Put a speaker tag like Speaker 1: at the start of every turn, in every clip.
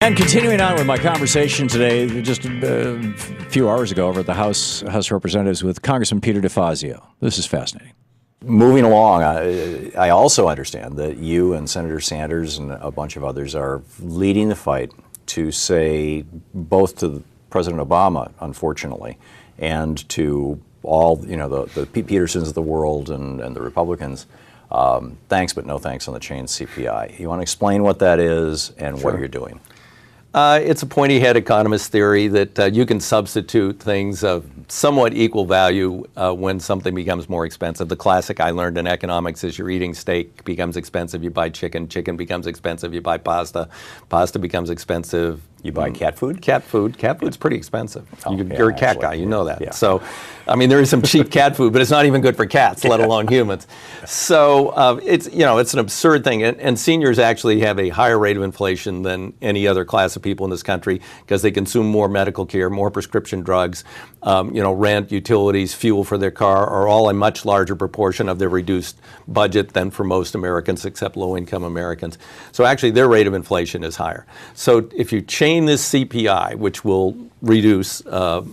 Speaker 1: And continuing on with my conversation today, just a few hours ago over at the House of Representatives with Congressman Peter Defazio. This is fascinating.
Speaker 2: Moving along, I also understand that you and Senator Sanders and a bunch of others are leading the fight to say both to President Obama, unfortunately, and to all, the Pete Petersons of the world and the Republicans, thanks but no thanks on the Chained CPI. You want to explain what that is and what you're doing?
Speaker 3: It's a pointy-head economist theory that you can substitute things of somewhat equal value when something becomes more expensive. The classic I learned in economics is you're eating steak becomes expensive, you buy chicken, chicken becomes expensive, you buy pasta, pasta becomes expensive.
Speaker 2: You buy cat food?
Speaker 3: Cat food's pretty expensive.
Speaker 2: Oh,
Speaker 3: you're a cat guy, you know that.
Speaker 2: Yeah.
Speaker 3: So, I mean, there is some cheap cat food, but it's not even good for cats, let alone humans. So it's an absurd thing. And seniors actually have a higher rate of inflation than any other class of people in this country because they consume more medical care, more prescription drugs, rent, utilities, fuel for their car are all a much larger proportion of their reduced budget than for most Americans, except low-income Americans. So actually, their rate of inflation is higher. So if you change this CPI, which will reduce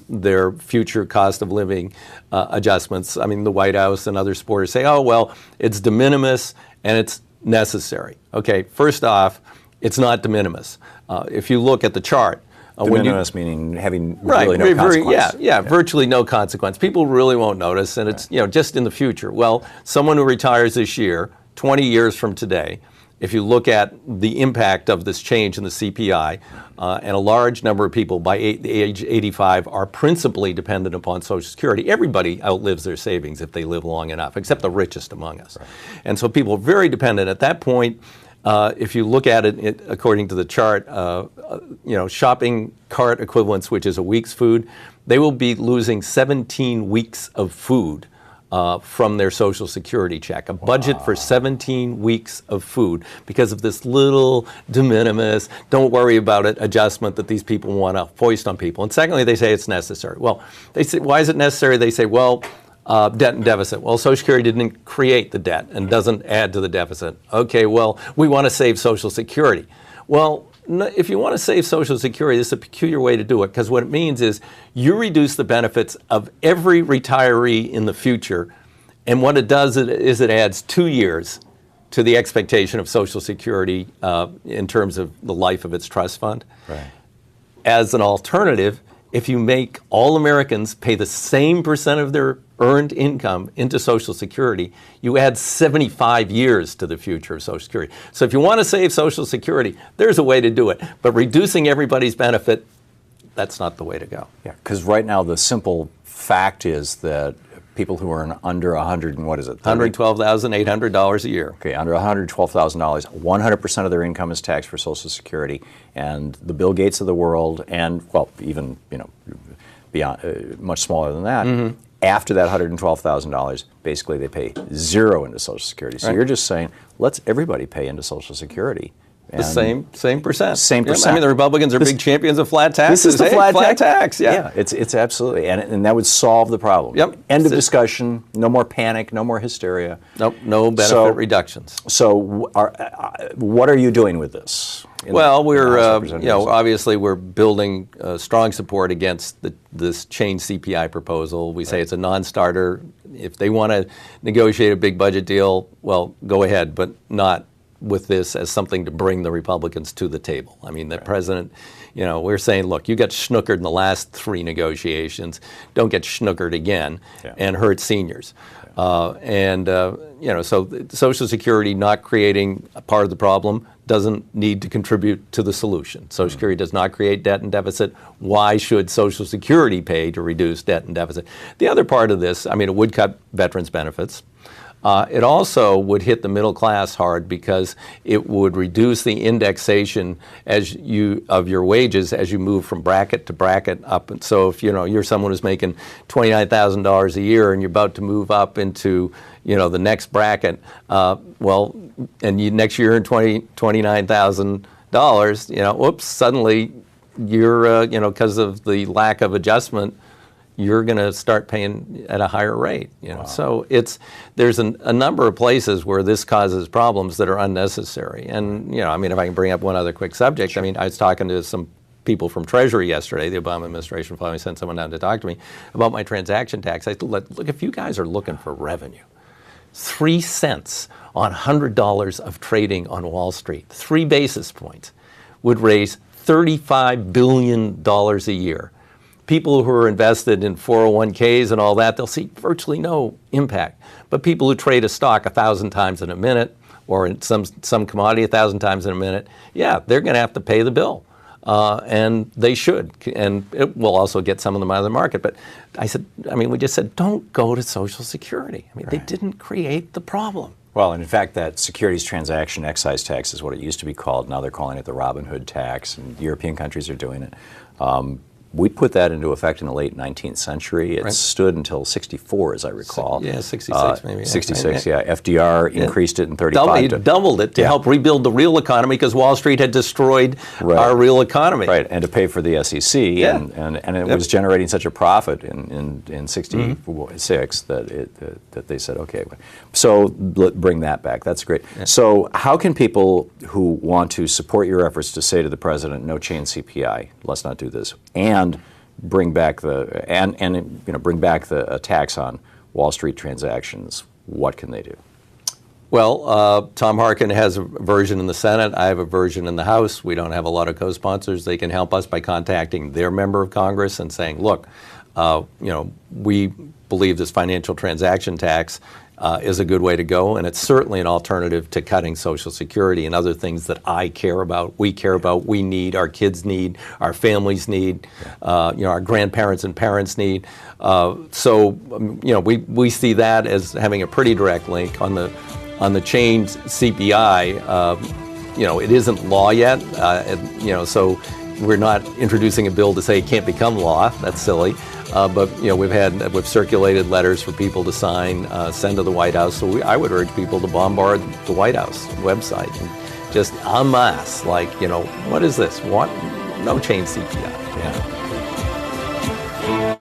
Speaker 3: their future cost of living adjustments. I mean, the White House and other supporters say, oh, well, it's de minimis and it's necessary. Okay, first off, it's not de minimis. If you look at the chart,
Speaker 2: de minimis meaning having really no consequence.
Speaker 3: Virtually no consequence. People really won't notice, and it's just in the future. Well, someone who retires this year, 20 years from today, if you look at the impact of this change in the CPI, and a large number of people by age 85 are principally dependent upon Social Security. Everybody outlives their savings if they live long enough, except the richest among us. Right. And so people are very dependent. At that point, if you look at it according to the chart, shopping cart equivalents, which is a week's food, they will be losing 17 weeks of food from their Social Security check, a budget for 17 weeks of food because of this little de minimis, don't worry about it adjustment that these people want to foist on people. And secondly, they say it's necessary. Well, they say, why is it necessary? They say, well, debt and deficit. Well, Social Security didn't create the debt and doesn't add to the deficit. Okay, well, we want to save Social Security. Well, if you want to save Social Security, this is a peculiar way to do it because what it means is you reduce the benefits of every retiree in the future, and what it does is it adds 2 years to the expectation of Social Security in terms of the life of its trust fund.
Speaker 2: Right.
Speaker 3: As an alternative, if you make all Americans pay the same percent of their earned income into Social Security, you add 75 years to the future of Social Security. So if you want to save Social Security, there's a way to do it. But reducing everybody's benefit, that's not the way to go.
Speaker 2: Yeah, because right now the simple fact is that people who earn under
Speaker 3: $112,800 a year.
Speaker 2: Okay, under $112,000, 100% of their income is taxed for Social Security, and the Bill Gates of the world, and well, even beyond, much smaller than that. Mm-hmm. After that $112,000, basically they pay zero into Social Security. So you're just saying, let's everybody pay into Social Security.
Speaker 3: The same percent.
Speaker 2: Same percent.
Speaker 3: I mean, the Republicans are big champions of flat taxes.
Speaker 2: This is the flat
Speaker 3: tax.
Speaker 2: Yeah, it's absolutely, and that would solve the problem.
Speaker 3: Yep.
Speaker 2: End of discussion. No more panic. No more hysteria.
Speaker 3: Nope. No benefit reductions.
Speaker 2: So, what are you doing with this?
Speaker 3: Well, we're obviously we're building strong support against this Chained CPI proposal. We say it's a non-starter. If they want to negotiate a big budget deal, well, go ahead, but not with this as something to bring the Republicans to the table. I mean, the president, we're saying, look, you got snookered in the last 3 negotiations. Don't get snookered again and hurt seniors. So Social Security not creating a part of the problem doesn't need to contribute to the solution. Social Security does not create debt and deficit. Why should Social Security pay to reduce debt and deficit? The other part of this, I mean, it would cut veterans' benefits. It also would hit the middle class hard because it would reduce the indexation of your wages as you move from bracket to bracket up. And so if you're someone who's making $29,000 a year and you're about to move up into the next bracket, and you next year earn $29,000, whoops, suddenly you're because of the lack of adjustment, you're going to start paying at a higher rate. So there's a number of places where this causes problems that are unnecessary. And if I can bring up one other quick subject, I was talking to some people from Treasury yesterday. The Obama administration finally sent someone down to talk to me about my transaction tax. I said, look, if you guys are looking for revenue, 3 cents on $100 of trading on Wall Street, 3 basis points, would raise $35 billion a year. People who are invested in 401ks and all that, they'll see virtually no impact. But people who trade a stock 1,000 times in a minute, or in some commodity 1,000 times in a minute, yeah, they're going to have to pay the bill. And they should, and it will also get some of them out of the market. But we just said, don't go to Social Security. They didn't create the problem.
Speaker 2: Well, and in fact, that securities transaction excise tax is what it used to be called. Now they're calling it the Robin Hood tax, and European countries are doing it. We put that into effect in the late 19th century. It stood until 64, as I recall.
Speaker 3: 66 maybe.
Speaker 2: 66, yeah. FDR increased it in 35.
Speaker 3: He doubled it to help rebuild the real economy because Wall Street had destroyed our real economy.
Speaker 2: Right, and to pay for the SEC, and it was generating such a profit in 66 that they said, okay, so bring that back. That's great. Yeah. So how can people who want to support your efforts to say to the president, no chained CPI, let's not do this, and bring back the tax on Wall Street transactions, what can they do?
Speaker 3: Well, Thom Hartmann has a version in the Senate. I have a version in the House. We don't have a lot of co-sponsors. They can help us by contacting their member of Congress and saying, look, we believe this financial transaction tax is a good way to go, and it's certainly an alternative to cutting Social Security and other things that I care about, we need, our kids need, our families need, our grandparents and parents need. We see that as having a pretty direct link. On the Chained CPI, it isn't law yet, so we're not introducing a bill to say it can't become law. That's silly. But we've circulated letters for people to sign, send to the White House. So I would urge people to bombard the White House website and just en masse, what is this? No chained CPI.
Speaker 2: Yeah.